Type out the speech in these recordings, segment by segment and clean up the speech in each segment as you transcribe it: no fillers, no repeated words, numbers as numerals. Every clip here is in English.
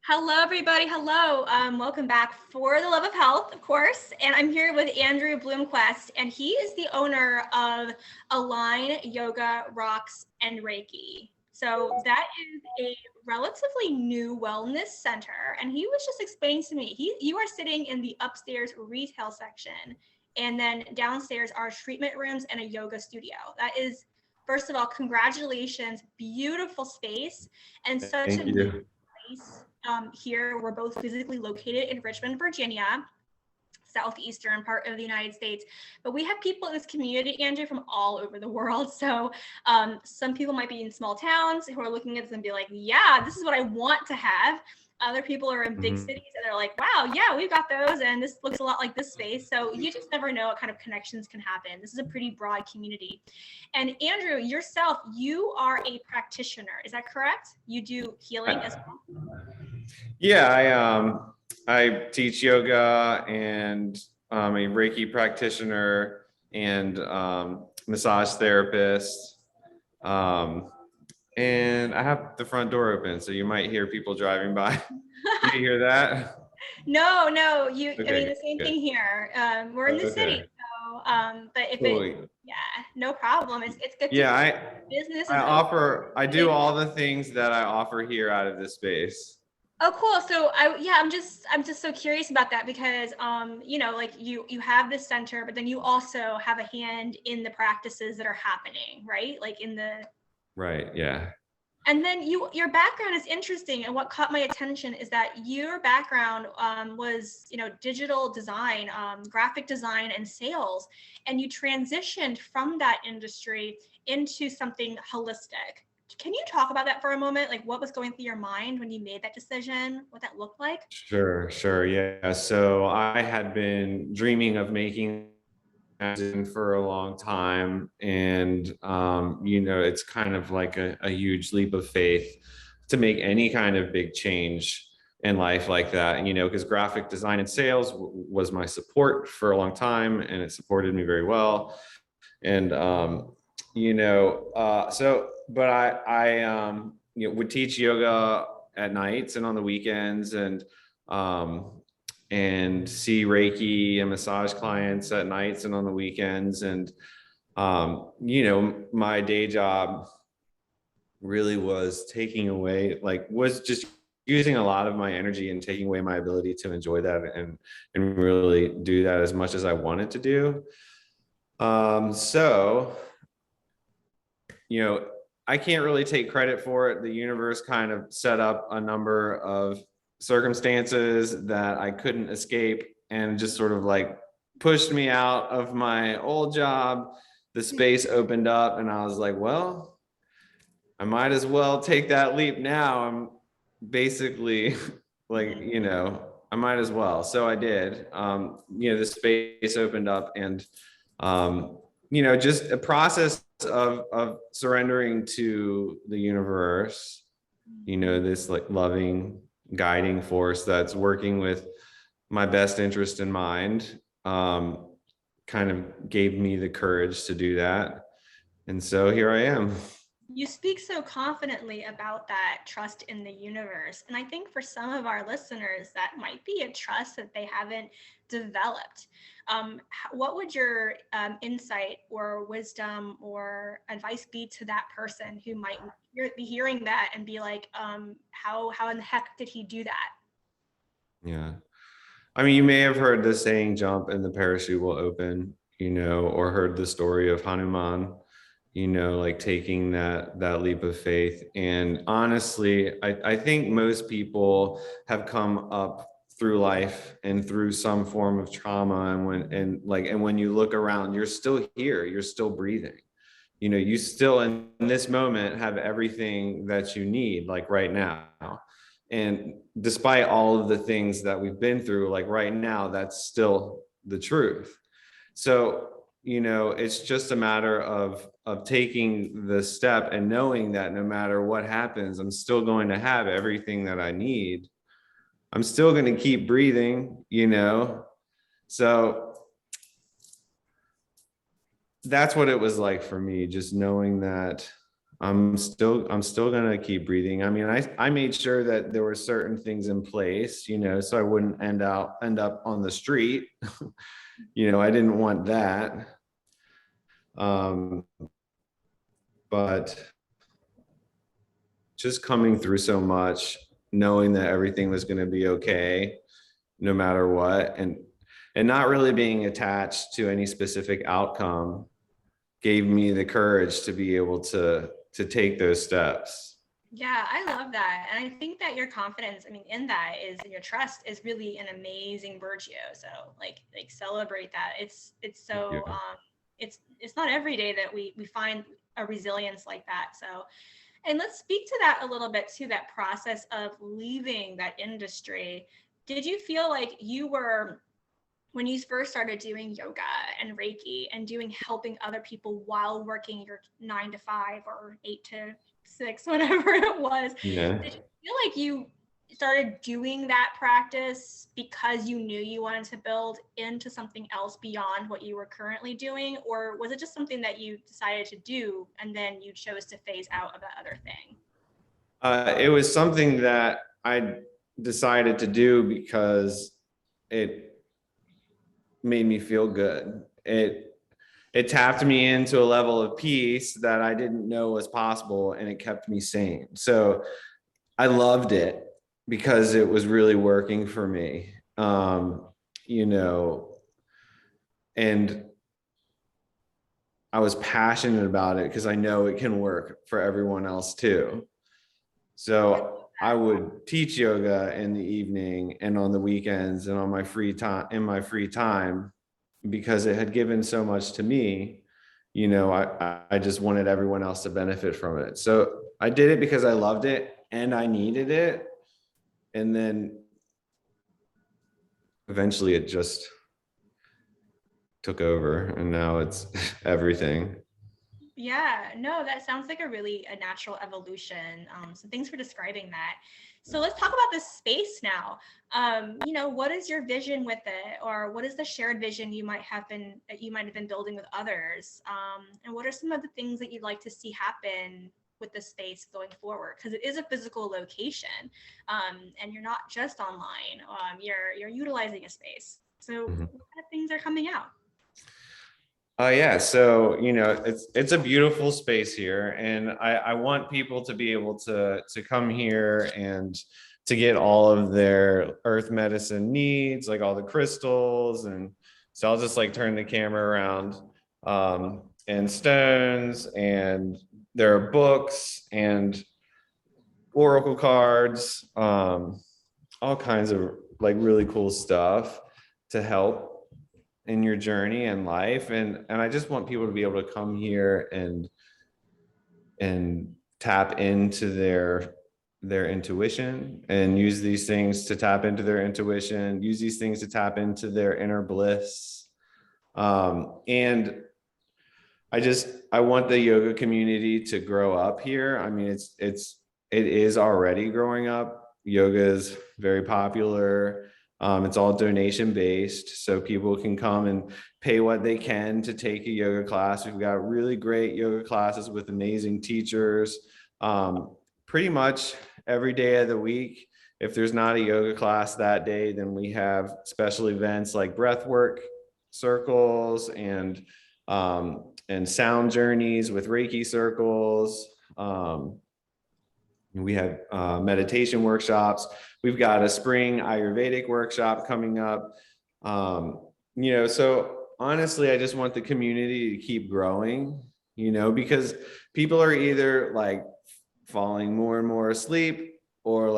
Hello, everybody. Hello. Welcome back for the Love of Health, of course. And I'm here with Andrew Bloomquest, and he is the owner of Align Yoga, Rocks, and Reiki. So that is a relatively new wellness center. And he was just explaining to me, you are sitting in the upstairs retail section, and then downstairs are treatment rooms and a yoga studio. That is, first of all, congratulations, beautiful space, and such Thank a you. place. Here, we're both physically located in Richmond, Virginia, southeastern part of the United States, but we have people in this community, Andrew, from all over the world. So some people might be in small towns who are looking at this and be like, yeah, this is what I want to have. Other people are in big cities and they're like, wow, yeah, we've got those, and this looks a lot like this space. So you just never know what kind of connections can happen. This is a pretty broad community. And Andrew, yourself, you are a practitioner. Is that correct? You do healing as well? Yeah, I teach yoga, and I'm a Reiki practitioner and massage therapist. And I have the front door open, so you might hear people driving by. Do you hear that? No, okay, I mean, the same good. thing here. We're in the city, so but if yeah, no problem. It's good. Yeah, business. I do all the things that I offer here out of this space. Oh, cool. So I'm just so curious about that because, like you have this center, but then you also have a hand in the practices that are happening, right? Like in the. Right. Yeah. And then your background is interesting, and what caught my attention is that your background was, digital design, graphic design, and sales, and you transitioned from that industry into something holistic. Can you talk about that for a moment? Like, what was going through your mind when you made that decision? What that looked like? Sure. Yeah. So I had been dreaming of making for a long time, and it's kind of like a huge leap of faith to make any kind of big change in life like that, because graphic design and sales was my support for a long time, and it supported me very well. And but I would teach yoga at nights and on the weekends, and see Reiki and massage clients at nights and on the weekends. And, my day job really was was just using a lot of my energy and taking away my ability to enjoy that and really do that as much as I wanted to do. So, I can't really take credit for it. The universe kind of set up a number of circumstances that I couldn't escape, and just sort of like pushed me out of my old job. The space opened up, and I was like, well, I might as well take that leap now. I'm basically like, I might as well. So I did. The space opened up, and just a process of surrendering to the universe, this like loving guiding force that's working with my best interest in mind, kind of gave me the courage to do that. And so here I am. You speak so confidently about that trust in the universe. And I think for some of our listeners, that might be a trust that they haven't developed. What would your insight or wisdom or advice be to that person who might be hearing that and be like, how in the heck did he do that? Yeah. I mean, you may have heard the saying, jump and the parachute will open, or heard the story of Hanuman, like taking that leap of faith. And honestly, I think most people have come up through life and through some form of trauma. And when you look around, you're still here, you're still breathing. You still in this moment have everything that you need, like right now. And despite all of the things that we've been through, like right now, that's still the truth. So, it's just a matter of taking the step and knowing that no matter what happens, I'm still going to have everything that I need. I'm still going to keep breathing, So that's what it was like for me, just knowing that I'm still gonna keep breathing. I mean, I made sure that there were certain things in place, you know, so I wouldn't end up on the street. You know, I didn't want that. Um, but just coming through so much, knowing that everything was going to be okay, no matter what, and not really being attached to any specific outcome gave me the courage to be able to take those steps. Yeah, I love that. And I think that your confidence, I mean, in that is, and your trust is really an amazing virtue. So like celebrate that. It's Thank you. so it's not every day that we find a resilience like that. So, and let's speak to that a little bit too, that process of leaving that industry. Did you feel like you were, when you first started doing yoga and Reiki and doing helping other people while working your 9 to 5 or 8 to 6, whatever it was, Yeah. did you feel like you started doing that practice because you knew you wanted to build into something else beyond what you were currently doing? Or was it just something that you decided to do and then you chose to phase out of that other thing? It was something that I decided to do because it made me feel good. It tapped me into a level of peace that I didn't know was possible, and it kept me sane. So I loved it because it was really working for me. You know, and I was passionate about it because I know it can work for everyone else too. So I would teach yoga in the evening and on the weekends and on my free time, because it had given so much to me. You know, I just wanted everyone else to benefit from it. So I did it because I loved it and I needed it. And then eventually it just took over, and now it's everything. Yeah, no, that sounds like a natural evolution. So thanks for describing that. So let's talk about this space now. What is your vision with it, or what is the shared vision you might have been building with others? And what are some of the things that you'd like to see happen with the space going forward? Because it is a physical location, and you're not just online. You're utilizing a space. So Mhm. what kind of things are coming out? Yeah, so you know, it's a beautiful space here, and I want people to be able to come here and to get all of their earth medicine needs, like all the crystals, and so I'll just like turn the camera around, and stones, and there are books and oracle cards, all kinds of like really cool stuff to help in your journey in life. And I just want people to be able to come here and tap into their intuition, and use these things to tap into their intuition, use these things to tap into their inner bliss. And I want the yoga community to grow up here. I mean, it is already growing up. Yoga is very popular. It's all donation based, so people can come and pay what they can to take a yoga class. We've got really great yoga classes with amazing teachers. Pretty much every day of the week. If there's not a yoga class that day, then we have special events like breath work circles and sound journeys with Reiki circles. We have meditation workshops. We've got a spring Ayurvedic workshop coming up. So honestly, I just want the community to keep growing, because people are either like falling more and more asleep, or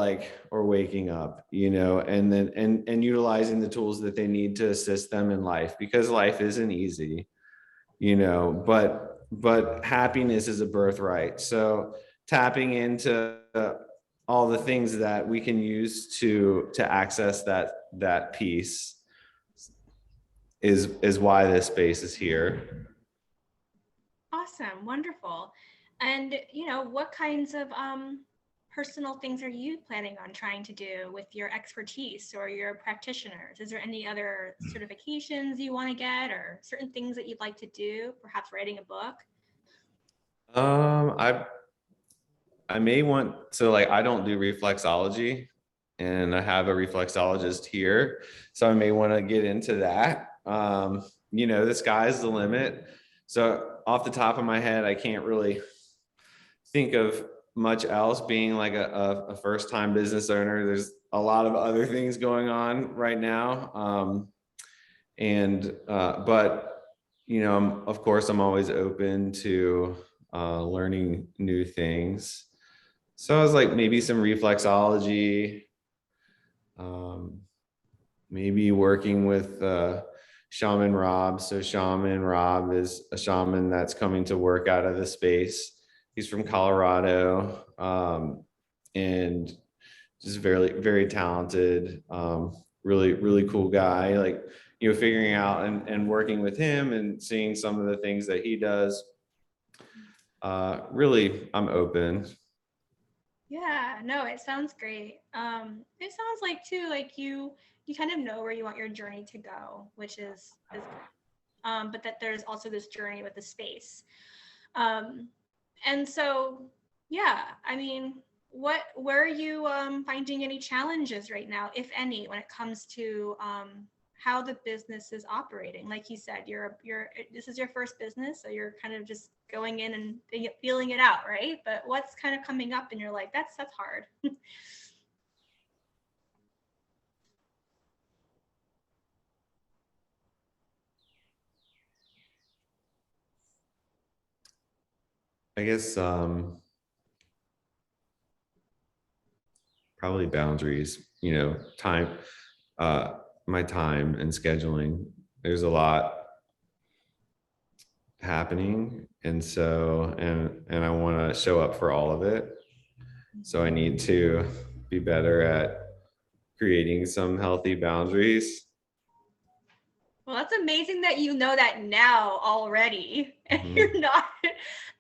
waking up, and utilizing the tools that they need to assist them in life, because life isn't easy, but happiness is a birthright. So tapping into all the things that we can use to access that peace is why this space is here. Awesome, wonderful. And what kinds of personal things are you planning on trying to do with your expertise or your practitioners? Is there any other certifications you want to get, or certain things that you'd like to do? Perhaps writing a book? I I may want, so like I don't do reflexology, and I have a reflexologist here, so I may want to get into that. The sky's the limit. So off the top of my head, I can't really think of much else. Being like a first time business owner, there's a lot of other things going on right now. But of course, I'm always open to learning new things. So I was like, maybe some reflexology, maybe working with Shaman Rob. So Shaman Rob is a shaman that's coming to work out of the space. He's from Colorado, and just very, very talented, really, really cool guy. Like, figuring out and working with him and seeing some of the things that he does. Really, I'm open. Yeah, no, it sounds great. It sounds like too, like you kind of know where you want your journey to go, which is good. But that there's also this journey with the space. And so, yeah, I mean, where are you finding any challenges right now, if any, when it comes to how the business is operating? Like you said, this is your first business, so you're kind of just going in and feeling it out, right? But what's kind of coming up and you're like, that's hard. I guess probably boundaries, time, my time and scheduling. There's a lot happening, and so and I want to show up for all of it. So I need to be better at creating some healthy boundaries. Well, that's amazing that you know that now already, and Mhm. you're not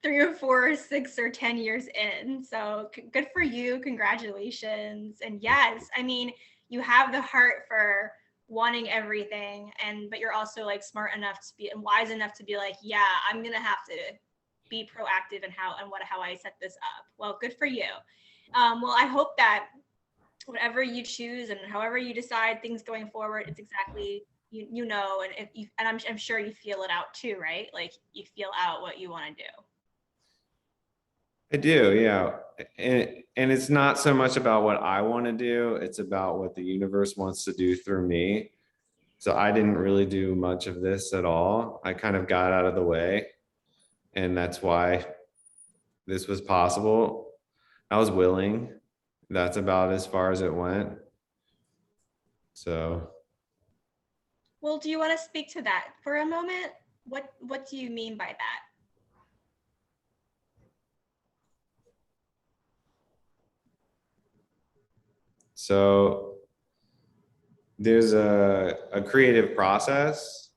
3 or 4 or 6 or 10 years in. So good for you. Congratulations. And yes, I mean, you have the heart for wanting everything, but you're also like smart enough to be and wise enough to be like, yeah, I'm gonna have to be proactive in how I set this up. Well, good for you. Well, I hope that whatever you choose and however you decide things going forward, it's exactly and if you and I'm sure you feel it out too, right? Like you feel out what you want to do. I do, yeah. And it's not so much about what I want to do, it's about what the universe wants to do through me. So I didn't really do much of this at all. I kind of got out of the way, and that's why this was possible. I was willing. That's about as far as it went. So, Well, do you want to speak to that for a moment? What do you mean by that? so there's a creative process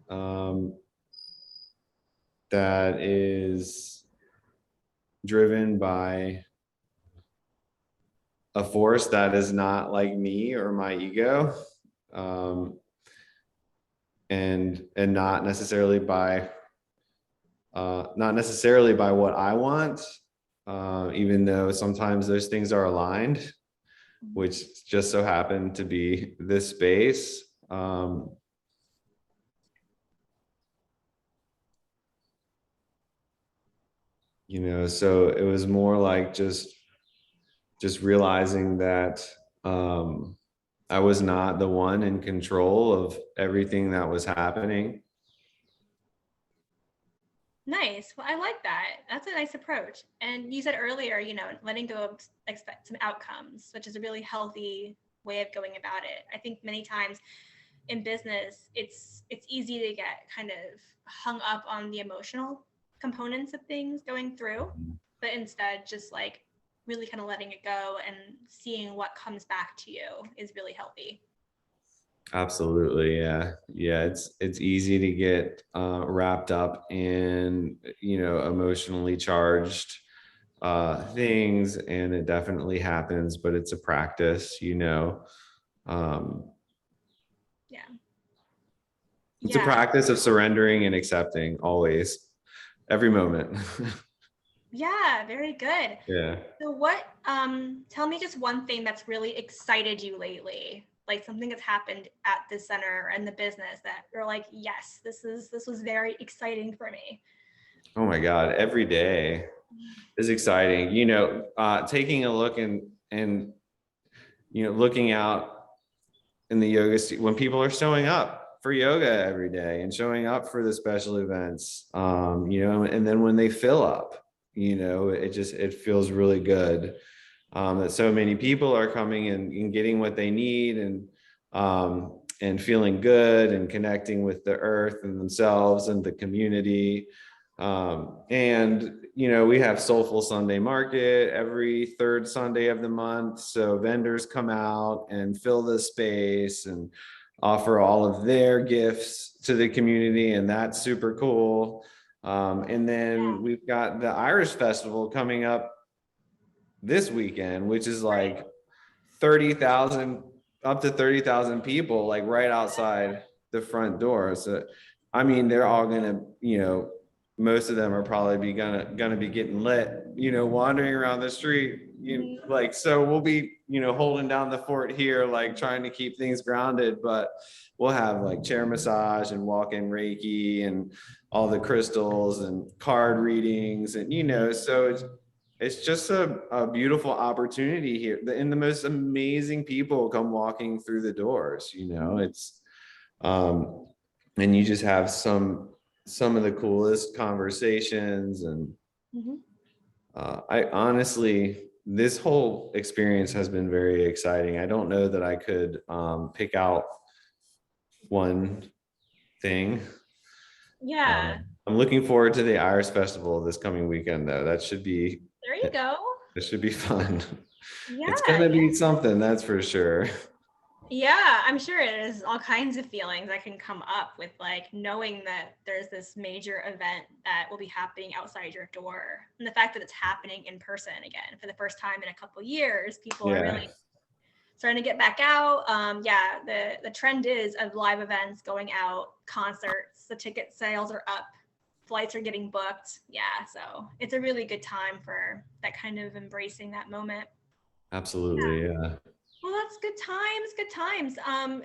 um, that is driven by a force that is not like me or my ego, um, and not necessarily by what I want, even though sometimes those things are aligned, which just so happened to be this space. So it was more like just realizing that I was not the one in control of everything that was happening. Nice. Well, I like that. That's a nice approach. And you said earlier, letting go of expect some outcomes, which is a really healthy way of going about it. I think many times in business, it's easy to get kind of hung up on the emotional components of things going through, but instead just like really kind of letting it go and seeing what comes back to you is really healthy. Absolutely, yeah. It's easy to get wrapped up in emotionally charged things, and it definitely happens. But it's a practice, Um, Yeah. it's a Yeah. practice of surrendering and accepting always, every moment. Yeah, very good. Yeah. So what, tell me just one thing that's really excited you lately, like something that's happened at the center and the business that you're like, yes, this was very exciting for me. Oh my God, every day is exciting. Taking a look and looking out in the yoga when people are showing up for yoga every day and showing up for the special events, and then when they fill up, it feels really good, that so many people are coming and getting what they need, and feeling good and connecting with the earth and themselves and the community. And we have Soulful Sunday Market every third Sunday of the month. So vendors come out and fill the space and offer all of their gifts to the community, and that's super cool. And then we've got the Irish Festival coming up this weekend, which is like 30,000, up to 30,000 people, like right outside the front door. So, I mean, they're all gonna, most of them are probably gonna be getting lit, wandering around the street, like, so we'll be, holding down the fort here, like trying to keep things grounded, but we'll have like chair massage and walk-in Reiki and all the crystals and card readings, and so it's just a beautiful opportunity here, and the most amazing people come walking through the doors. It's and you just have some of the coolest conversations, and I honestly, this whole experience has been very exciting. I don't know that I could pick out one thing. Yeah. I'm looking forward to the Irish Festival this coming weekend, though. That should be There you go. It should be fun. Yeah. It's gonna be something, that's for sure. Yeah, I'm sure it is all kinds of feelings that can come up with like knowing that there's this major event that will be happening outside your door. And the fact that it's happening in person again for the first time in a couple years, people are really starting to get back out. Yeah, the trend is of live events going out, concerts, the ticket sales are up, flights are getting booked. Yeah, so it's a really good time for that kind of embracing that moment. Absolutely, yeah. Well, that's good times, good times.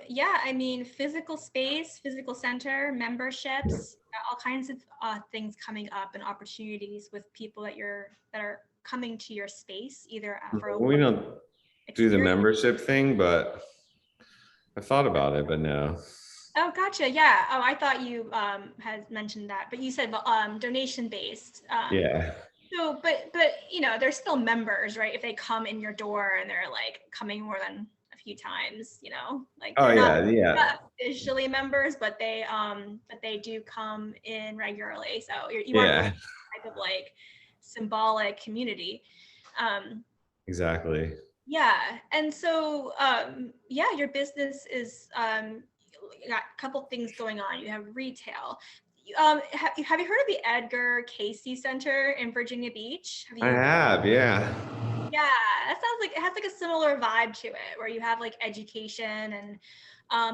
Yeah, I mean, physical space, physical center, memberships, all kinds of things coming up and opportunities with people that are coming to your space, either for a We don't do the experience. membership thing, but I thought about it, but no. Oh, gotcha. Yeah. Oh, I thought you had mentioned that, but you said donation based. Yeah. So, but they're still members, right? If they come in your door and they're like coming more than a few times, like Oh they're yeah, not yeah. officially members, but they do come in regularly. So you are building Yeah, a type of like symbolic community. Um, exactly. yeah, and so yeah, your business is you got a couple things going on. You have retail. Have you heard of the Edgar Casey Center in Virginia Beach? Have I you? have, yeah. Yeah, that sounds like it has like a similar vibe to it, where you have like education and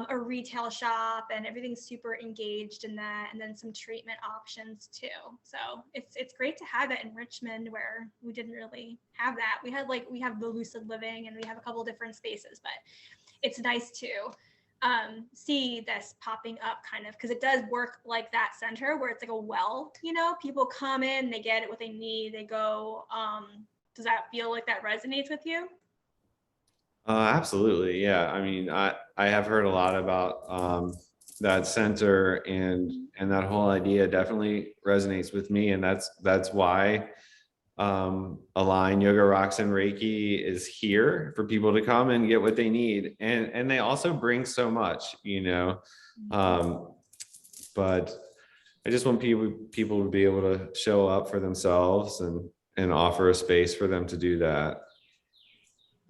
a retail shop, and everything's super engaged in that, and then some treatment options too. So it's great to have that in Richmond, where we didn't really have that. We have the Lucid Living, and we have a couple different spaces, but it's nice to see this popping up kind of, because it does work like that center where it's like a well, people come in, they get it what they need, they go. Does that feel like that resonates with you? Absolutely, yeah. I mean, I have heard a lot about that center, and that whole idea definitely resonates with me, and that's why Align Yoga Rocks and Reiki is here for people to come and get what they need, and they also bring so much, but I just want people to be able to show up for themselves, and offer a space for them to do that.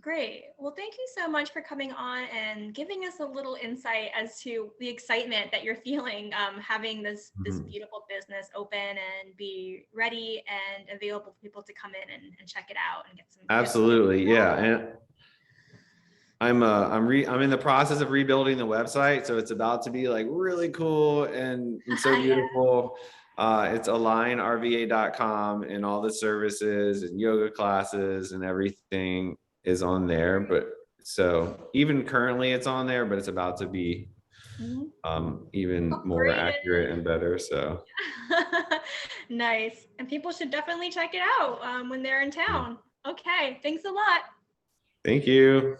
Great. Well, thank you so much for coming on and giving us a little insight as to the excitement that you're feeling, having this beautiful business open and be ready and available for people to come in and check it out and get some. Absolutely, yeah. And I'm in the process of rebuilding the website, so it's about to be like really cool and so Yeah. beautiful. It's alignrva.com, and all the services and yoga classes and everything is on there. But so even currently it's on there, but it's about to be even more Upgraded. accurate and better. So Nice. And people should definitely check it out when they're in town. Okay, thanks a lot. thank you.